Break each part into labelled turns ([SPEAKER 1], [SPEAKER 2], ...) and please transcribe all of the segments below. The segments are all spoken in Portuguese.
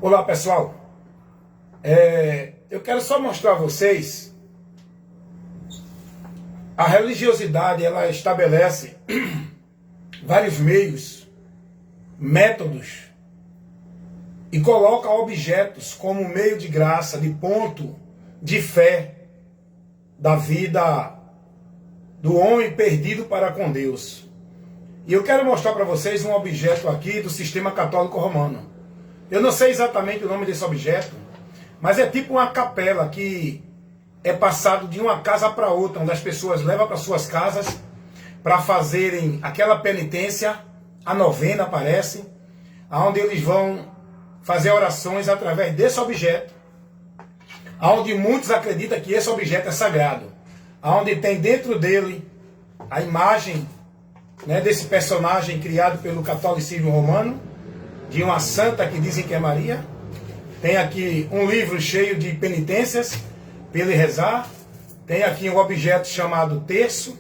[SPEAKER 1] Olá pessoal, eu quero só mostrar a vocês a religiosidade. Ela estabelece vários meios, métodos e coloca objetos como meio de graça, de ponto de fé da vida do homem perdido para com Deus. E eu quero mostrar para vocês um objeto aqui do sistema católico romano. Eu não sei exatamente o nome desse objeto, mas é tipo uma capela que é passado de uma casa para outra, onde as pessoas levam para suas casas para fazerem aquela penitência, a novena parece, onde eles vão fazer orações através desse objeto, onde muitos acreditam que esse objeto é sagrado, onde tem dentro dele a imagem, desse personagem criado pelo catolicismo romano, de uma santa que dizem que é Maria. Tem aqui um livro cheio de penitências para ele rezar. Tem aqui um objeto chamado terço,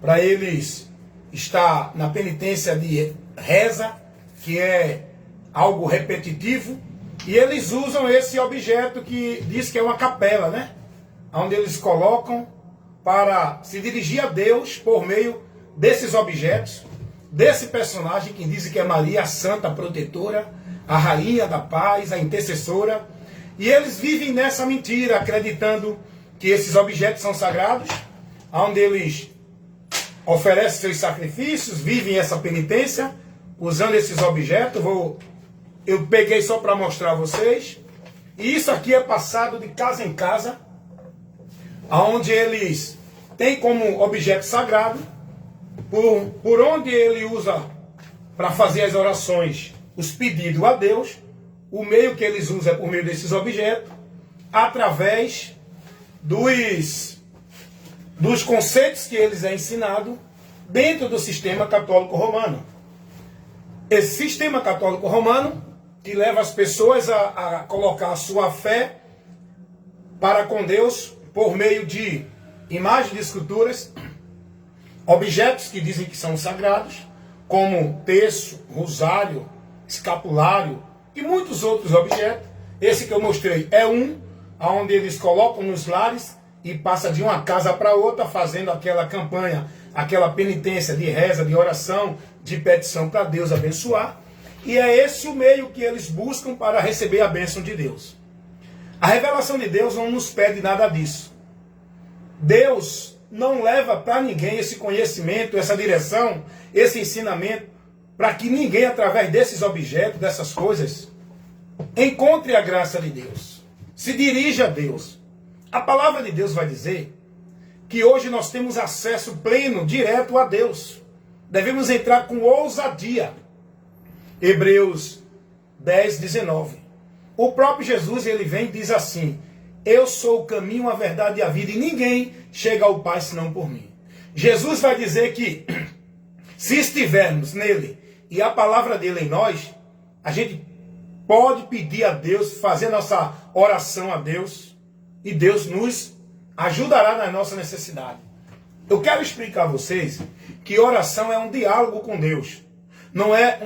[SPEAKER 1] para eles estar na penitência de reza, que é algo repetitivo. E eles usam esse objeto que diz que é uma capela, onde eles colocam para se dirigir a Deus por meio desses objetos, desse personagem que dizem que é Maria, a santa protetora, a rainha da paz, a intercessora. E eles vivem nessa mentira, acreditando que esses objetos são sagrados, onde eles oferecem seus sacrifícios, vivem essa penitência, usando esses objetos. Eu peguei só para mostrar a vocês. E isso aqui é passado de casa em casa, onde eles têm como objeto sagrado, por onde ele usa para fazer as orações, os pedidos a Deus. O meio que eles usam é por meio desses objetos, através dos conceitos que eles é ensinado dentro do sistema católico romano. Esse sistema católico romano que leva as pessoas a colocar a sua fé para com Deus por meio de imagens de esculturas, objetos que dizem que são sagrados, como terço, rosário, escapulário e muitos outros objetos. Esse que eu mostrei é onde eles colocam nos lares e passa de uma casa para outra, fazendo aquela campanha, aquela penitência de reza, de oração, de petição para Deus abençoar. E é esse o meio que eles buscam para receber a bênção de Deus. A revelação de Deus não nos pede nada disso. Deus não leva para ninguém esse conhecimento, essa direção, esse ensinamento, para que ninguém, através desses objetos, dessas coisas, encontre a graça de Deus, se dirija a Deus. A palavra de Deus vai dizer que hoje nós temos acesso pleno, direto a Deus. Devemos entrar com ousadia. Hebreus 10, 19. O próprio Jesus, ele vem e diz assim: eu sou o caminho, a verdade e a vida, e ninguém chega ao Pai senão por mim. Jesus vai dizer que se estivermos nele e a palavra dele em nós, a gente pode pedir a Deus, fazer nossa oração a Deus, e Deus nos ajudará na nossa necessidade. Eu quero explicar a vocês que oração é um diálogo com Deus. Não é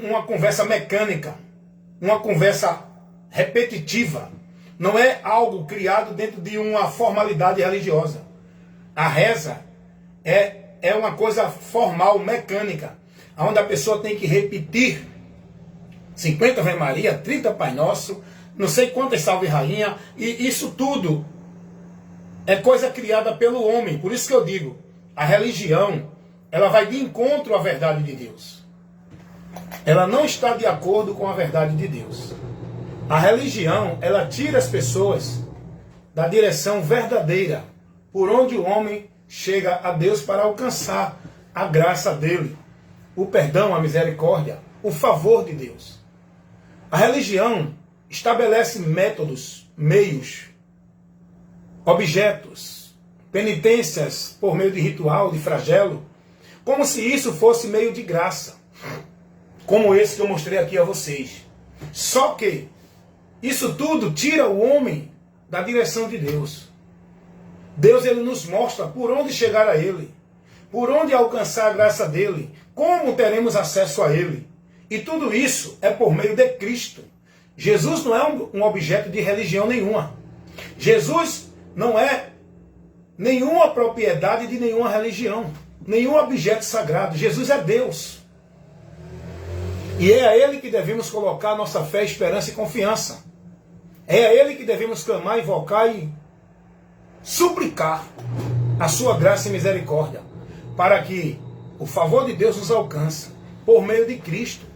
[SPEAKER 1] uma conversa mecânica, uma conversa repetitiva. Não é algo criado dentro de uma formalidade religiosa. A reza é uma coisa formal, mecânica, onde a pessoa tem que repetir 50 Ave Maria, 30 Pai Nosso, não sei quantas Salve Rainha, e isso tudo é coisa criada pelo homem. Por isso que eu digo, a religião, ela vai de encontro à verdade de Deus. Ela não está de acordo com a verdade de Deus. A religião, ela tira as pessoas da direção verdadeira, por onde o homem chega a Deus para alcançar a graça dele, o perdão, a misericórdia, o favor de Deus. A religião estabelece métodos, meios, objetos, penitências por meio de ritual, de flagelo, como se isso fosse meio de graça, como esse que eu mostrei aqui a vocês. Só que isso tudo tira o homem da direção de Deus. Deus, ele nos mostra por onde chegar a Ele, por onde alcançar a graça dEle, como teremos acesso a Ele. E tudo isso é por meio de Cristo. Jesus não é um objeto de religião nenhuma. Jesus não é nenhuma propriedade de nenhuma religião, nenhum objeto sagrado. Jesus é Deus. E é a Ele que devemos colocar nossa fé, esperança e confiança. É a Ele que devemos clamar, invocar e suplicar a sua graça e misericórdia, para que o favor de Deus nos alcance por meio de Cristo.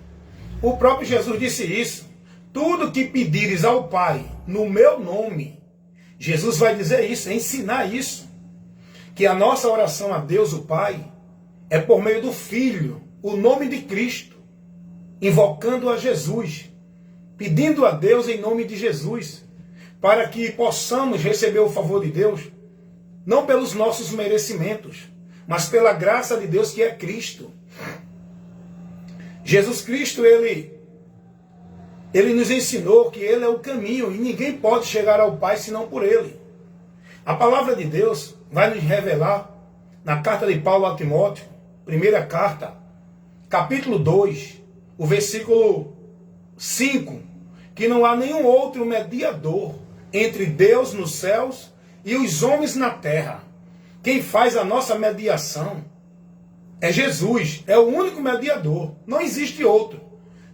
[SPEAKER 1] O próprio Jesus disse isso. Tudo que pedires ao Pai no meu nome, Jesus vai dizer isso, ensinar isso. Que a nossa oração a Deus, o Pai, é por meio do Filho, o nome de Cristo, invocando a Jesus, pedindo a Deus em nome de Jesus, para que possamos receber o favor de Deus, não pelos nossos merecimentos, mas pela graça de Deus que é Cristo. Jesus Cristo, Ele nos ensinou que Ele é o caminho e ninguém pode chegar ao Pai senão por Ele. A palavra de Deus vai nos revelar na carta de Paulo a Timóteo, primeira carta, capítulo 2, o versículo 5, que não há nenhum outro mediador entre Deus nos céus e os homens na terra. Quem faz a nossa mediação é Jesus, é o único mediador, não existe outro.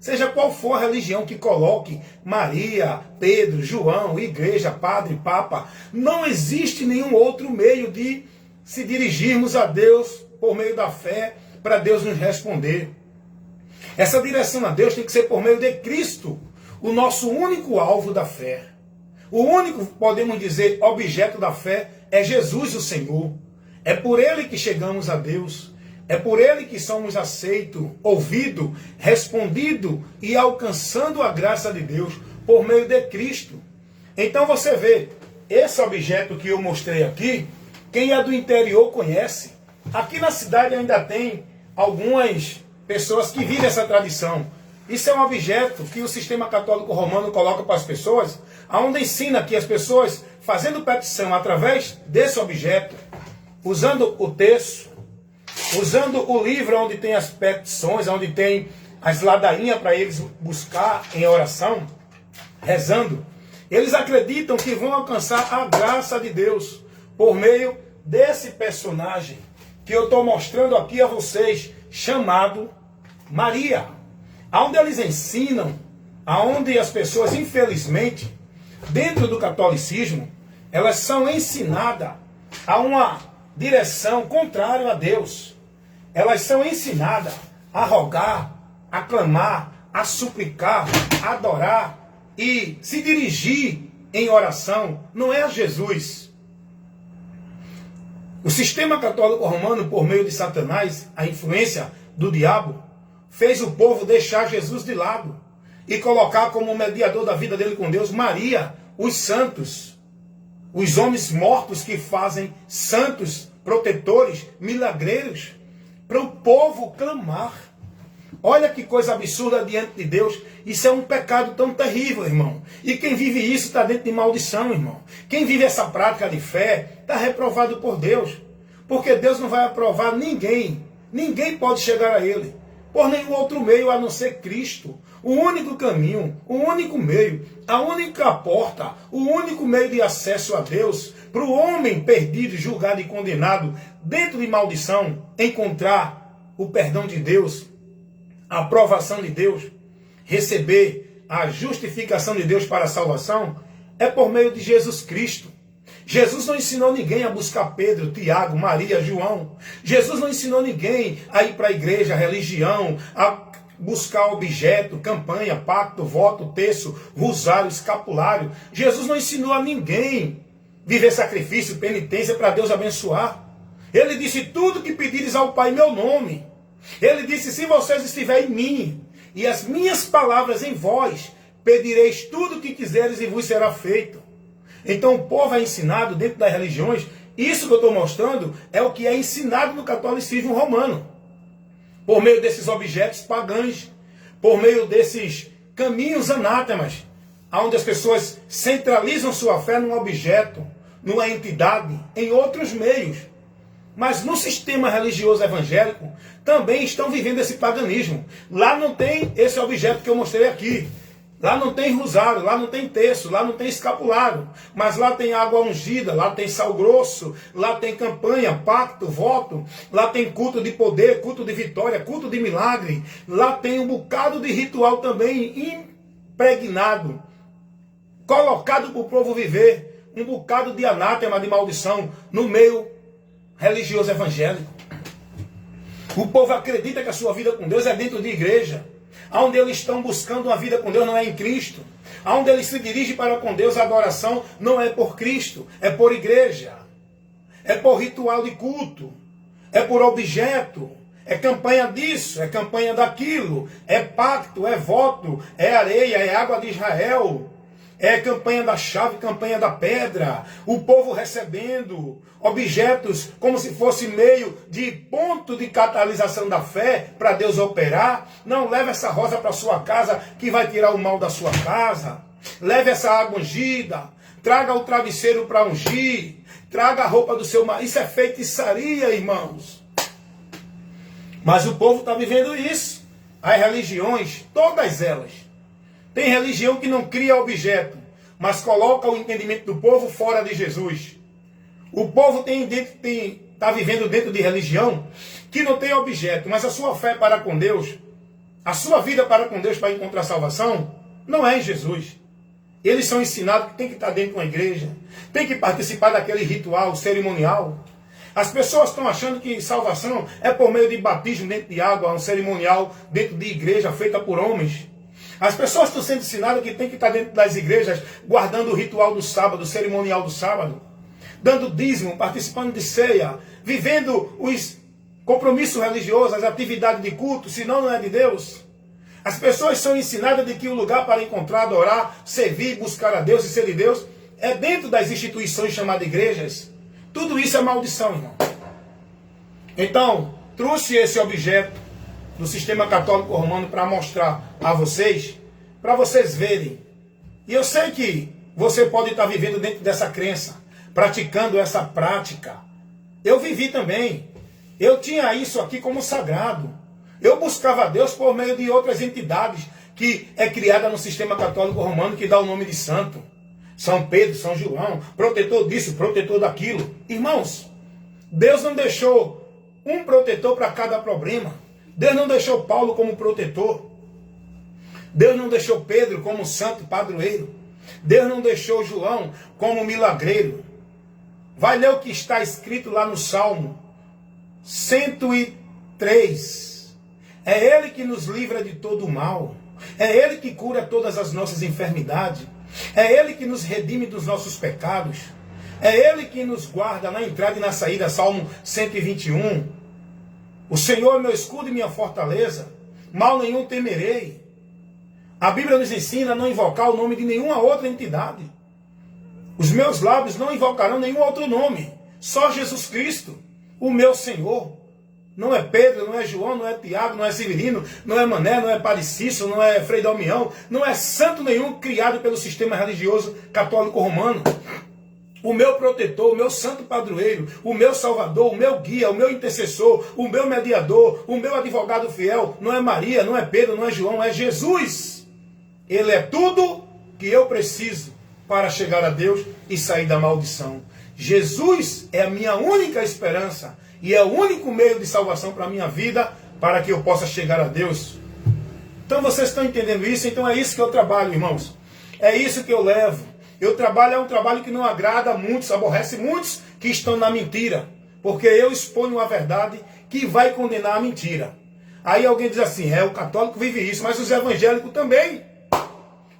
[SPEAKER 1] Seja qual for a religião que coloque Maria, Pedro, João, igreja, padre, papa, não existe nenhum outro meio de se dirigirmos a Deus por meio da fé, para Deus nos responder. Essa direção a Deus tem que ser por meio de Cristo, o nosso único alvo da fé. O único, podemos dizer, objeto da fé é Jesus, o Senhor. É por Ele que chegamos a Deus. É por Ele que somos aceitos, ouvidos, respondidos e alcançando a graça de Deus por meio de Cristo. Então você vê, esse objeto que eu mostrei aqui, quem é do interior conhece. Aqui na cidade ainda tem algumas pessoas que vivem essa tradição. Isso é um objeto que o sistema católico romano coloca para as pessoas, onde ensina que as pessoas, fazendo petição através desse objeto, usando o texto, usando o livro onde tem as petições, onde tem as ladainhas para eles buscar em oração, rezando, eles acreditam que vão alcançar a graça de Deus por meio desse personagem que eu estou mostrando aqui a vocês, chamado Maria. Onde eles ensinam, aonde as pessoas, infelizmente, dentro do catolicismo, elas são ensinadas a uma direção contrária a Deus. Elas são ensinadas a rogar, a clamar, a suplicar, a adorar e se dirigir em oração. Não é a Jesus. O sistema católico romano, por meio de Satanás, a influência do diabo, fez o povo deixar Jesus de lado e colocar como mediador da vida dele com Deus Maria, os santos, os homens mortos que fazem santos, protetores, milagreiros, para o povo clamar. Olha que coisa absurda diante de Deus. Isso é um pecado tão terrível, irmão. E quem vive isso está dentro de maldição, irmão. Quem vive essa prática de fé está reprovado por Deus. Porque Deus não vai aprovar ninguém. Ninguém pode chegar a Ele por nenhum outro meio a não ser Cristo. O único caminho, o único meio, a única porta, o único meio de acesso a Deus, para o homem perdido, julgado e condenado, dentro de maldição, encontrar o perdão de Deus, a aprovação de Deus, receber a justificação de Deus para a salvação, é por meio de Jesus Cristo. Jesus não ensinou ninguém a buscar Pedro, Tiago, Maria, João. Jesus não ensinou ninguém a ir para a igreja, a religião, a buscar objeto, campanha, pacto, voto, terço, rosário, escapulário. Jesus não ensinou a ninguém viver sacrifício, penitência para Deus abençoar. Ele disse, tudo que pedires ao Pai em meu nome. Ele disse, se vocês estiverem em mim e as minhas palavras em vós, pedireis tudo o que quiseres e vos será feito. Então o povo é ensinado dentro das religiões, isso que eu estou mostrando é o que é ensinado no catolicismo romano. Por meio desses objetos pagãos, por meio desses caminhos anátemas, onde as pessoas centralizam sua fé num objeto, numa entidade, em outros meios. Mas no sistema religioso evangélico também estão vivendo esse paganismo. Lá não tem esse objeto que eu mostrei aqui. Lá não tem rosário, lá não tem terço, lá não tem escapulário. Mas lá tem água ungida, lá tem sal grosso, lá tem campanha, pacto, voto. Lá tem culto de poder, culto de vitória, culto de milagre. Lá tem um bocado de ritual também impregnado, colocado para o povo viver. Um bocado de anátema, de maldição no meio religioso evangélico. O povo acredita que a sua vida com Deus é dentro de igreja. Onde eles estão buscando uma vida com Deus não é em Cristo. Onde eles se dirigem para com Deus, a adoração não é por Cristo, é por igreja. É por ritual de culto. É por objeto. É campanha disso, é campanha daquilo. É pacto, é voto, é areia, é água de Israel. É campanha da chave, campanha da pedra. O povo recebendo objetos como se fosse meio de ponto de catalisação da fé para Deus operar. Não, leve essa rosa para sua casa que vai tirar o mal da sua casa. Leve essa água ungida. Traga o travesseiro para ungir. Traga a roupa do seu marido. Isso é feitiçaria, irmãos. Mas o povo está vivendo isso. As religiões, todas elas. Tem religião que não cria objeto, mas coloca o entendimento do povo fora de Jesus. O povo está vivendo dentro de religião que não tem objeto, mas a sua fé para com Deus, a sua vida para com Deus para encontrar salvação, não é em Jesus. Eles são ensinados que tem que estar dentro de uma igreja, tem que participar daquele ritual cerimonial. As pessoas estão achando que salvação é por meio de batismo dentro de água, um cerimonial dentro de igreja feita por homens. As pessoas estão sendo ensinadas que tem que estar dentro das igrejas, guardando o ritual do sábado, o cerimonial do sábado, dando dízimo, participando de ceia, vivendo os compromissos religiosos, as atividades de culto, senão não é de Deus. As pessoas são ensinadas de que o lugar para encontrar, adorar, servir, buscar a Deus e ser de Deus é dentro das instituições chamadas igrejas. Tudo isso é maldição, irmão. Então, trouxe esse objeto do sistema católico romano para mostrar a vocês, para vocês verem. E eu sei que você pode estar vivendo dentro dessa crença, praticando essa prática. Eu vivi também. Eu tinha isso aqui como sagrado. Eu buscava a Deus por meio de outras entidades que é criada no sistema católico romano, que dá o nome de santo. São Pedro, São João, protetor disso, protetor daquilo. Irmãos, Deus não deixou um protetor para cada problema. Deus não deixou Paulo como protetor. Deus não deixou Pedro como santo padroeiro. Deus não deixou João como milagreiro. Vai ler o que está escrito lá no Salmo 103. É Ele que nos livra de todo o mal. É Ele que cura todas as nossas enfermidades. É Ele que nos redime dos nossos pecados. É Ele que nos guarda na entrada e na saída. Salmo 121. O Senhor é meu escudo e minha fortaleza, mal nenhum temerei. A Bíblia nos ensina a não invocar o nome de nenhuma outra entidade. Os meus lábios não invocarão nenhum outro nome, só Jesus Cristo, o meu Senhor. Não é Pedro, não é João, não é Tiago, não é Severino, não é Mané, não é Padre Cícero, não é Frei Damião, não é santo nenhum criado pelo sistema religioso católico romano. O meu protetor, o meu santo padroeiro, o meu salvador, o meu guia, o meu intercessor, o meu mediador, o meu advogado fiel, não é Maria, não é Pedro, não é João, é Jesus. Ele é tudo que eu preciso para chegar a Deus e sair da maldição. Jesus é a minha única esperança e é o único meio de salvação para a minha vida, para que eu possa chegar a Deus. Então vocês estão entendendo isso? Então é isso que eu trabalho, irmãos. É isso que eu levo. Eu trabalho, é um trabalho que não agrada a muitos, aborrece muitos que estão na mentira. Porque eu exponho a verdade que vai condenar a mentira. Aí alguém diz assim, o católico vive isso, mas os evangélicos também.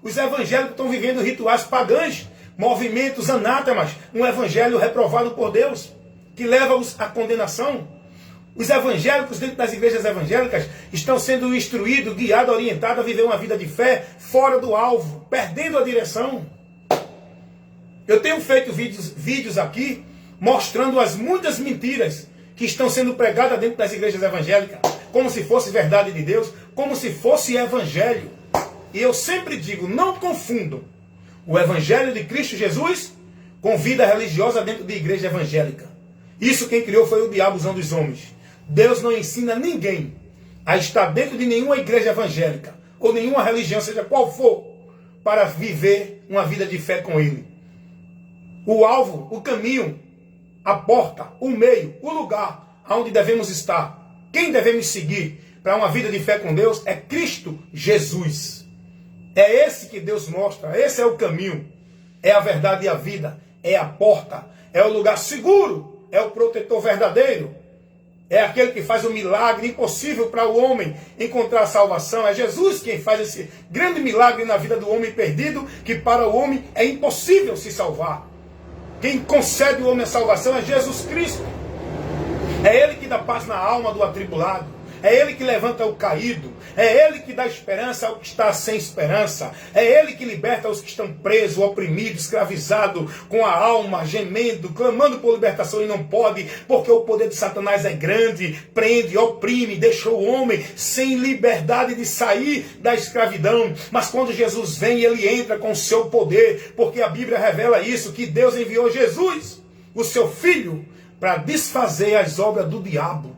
[SPEAKER 1] Os evangélicos estão vivendo rituais pagãos, movimentos anátemas, um evangelho reprovado por Deus, que leva-os à condenação. Os evangélicos dentro das igrejas evangélicas estão sendo instruídos, guiados, orientados a viver uma vida de fé fora do alvo, perdendo a direção. Eu tenho feito vídeos aqui mostrando as muitas mentiras que estão sendo pregadas dentro das igrejas evangélicas, como se fosse verdade de Deus, como se fosse evangelho. E eu sempre digo, não confundam o evangelho de Cristo Jesus com vida religiosa dentro de igreja evangélica. Isso quem criou foi o diabo usando os homens. Deus não ensina ninguém a estar dentro de nenhuma igreja evangélica, ou nenhuma religião, seja qual for, para viver uma vida de fé com Ele. O alvo, o caminho, a porta, o meio, o lugar aonde devemos estar. Quem devemos seguir para uma vida de fé com Deus é Cristo Jesus. É esse que Deus mostra, esse é o caminho, é a verdade e a vida, é a porta, é o lugar seguro, é o protetor verdadeiro, é aquele que faz o milagre impossível para o homem encontrar a salvação. É Jesus quem faz esse grande milagre na vida do homem perdido, que para o homem é impossível se salvar. Quem concede ao homem a salvação é Jesus Cristo. É Ele que dá paz na alma do atribulado. É Ele que levanta o caído. É Ele que dá esperança ao que está sem esperança. É Ele que liberta os que estão presos, oprimidos, escravizados, com a alma gemendo, clamando por libertação e não pode, porque o poder de Satanás é grande, prende, oprime, deixa o homem sem liberdade de sair da escravidão. Mas quando Jesus vem, Ele entra com o seu poder, porque a Bíblia revela isso, que Deus enviou Jesus, o seu Filho, para desfazer as obras do diabo.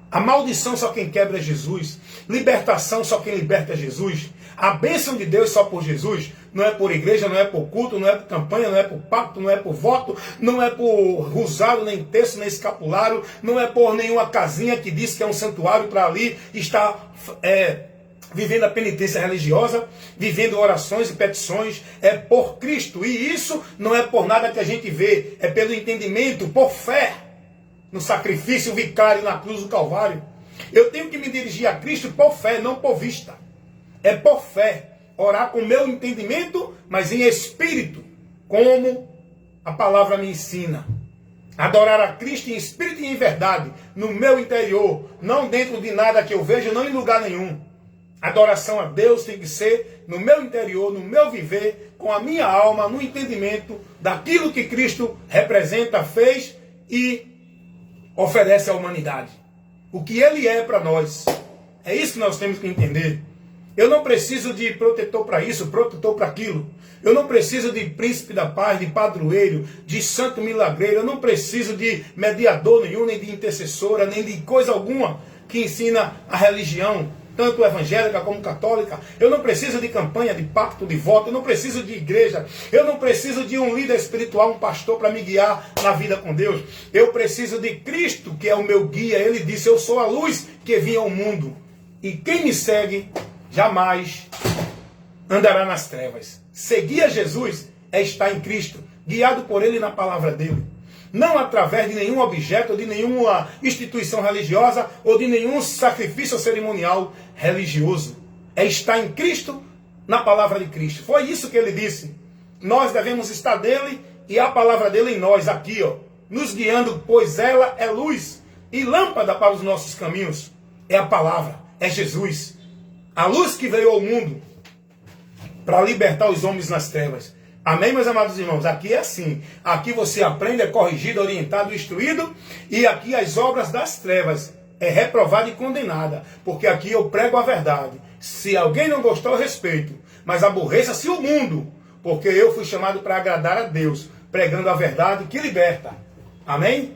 [SPEAKER 1] A maldição só quem quebra é Jesus. Libertação só quem liberta é Jesus. A bênção de Deus só por Jesus. Não é por igreja, não é por culto, não é por campanha, não é por pacto, não é por voto, não é por rosário, nem terço, nem escapulário, não é por nenhuma casinha que diz que é um santuário para ali estar vivendo a penitência religiosa, vivendo orações e petições. É por Cristo. E isso não é por nada que a gente vê, é pelo entendimento, por fé no sacrifício vicário na cruz do Calvário. Eu tenho que me dirigir a Cristo por fé, não por vista. É por fé. Orar com o meu entendimento, mas em espírito, como a palavra me ensina. Adorar a Cristo em espírito e em verdade, no meu interior, não dentro de nada que eu vejo, não em lugar nenhum. Adoração a Deus tem que ser no meu interior, no meu viver, com a minha alma, no entendimento daquilo que Cristo representa, fez e oferece à humanidade. O que Ele é para nós. É isso que nós temos que entender. Eu não preciso de protetor para isso, protetor para aquilo. Eu não preciso de príncipe da paz, de padroeiro, de santo milagreiro. Eu não preciso de mediador nenhum, nem de intercessora, nem de coisa alguma que ensina a religião, tanto evangélica como católica. Eu não preciso de campanha, de pacto, de voto. Eu não preciso de igreja. Eu não preciso de um líder espiritual, um pastor para me guiar na vida com Deus. Eu preciso de Cristo, que é o meu guia. Ele disse: eu sou a luz que vim ao mundo. E quem me segue jamais andará nas trevas. Seguir a Jesus é estar em Cristo, guiado por Ele na palavra dEle. Não através de nenhum objeto, de nenhuma instituição religiosa ou de nenhum sacrifício cerimonial religioso. É estar em Cristo, na palavra de Cristo. Foi isso que Ele disse. Nós devemos estar dEle e a palavra dEle em nós, aqui, nos guiando, pois ela é luz e lâmpada para os nossos caminhos. É a palavra, é Jesus. A luz que veio ao mundo para libertar os homens nas trevas. Amém, meus amados irmãos? Aqui é assim. Aqui você aprende, é corrigido, orientado, instruído. E aqui as obras das trevas é reprovada e condenada. Porque aqui eu prego a verdade. Se alguém não gostou, eu respeito. Mas aborreça-se o mundo. Porque eu fui chamado para agradar a Deus, pregando a verdade que liberta. Amém?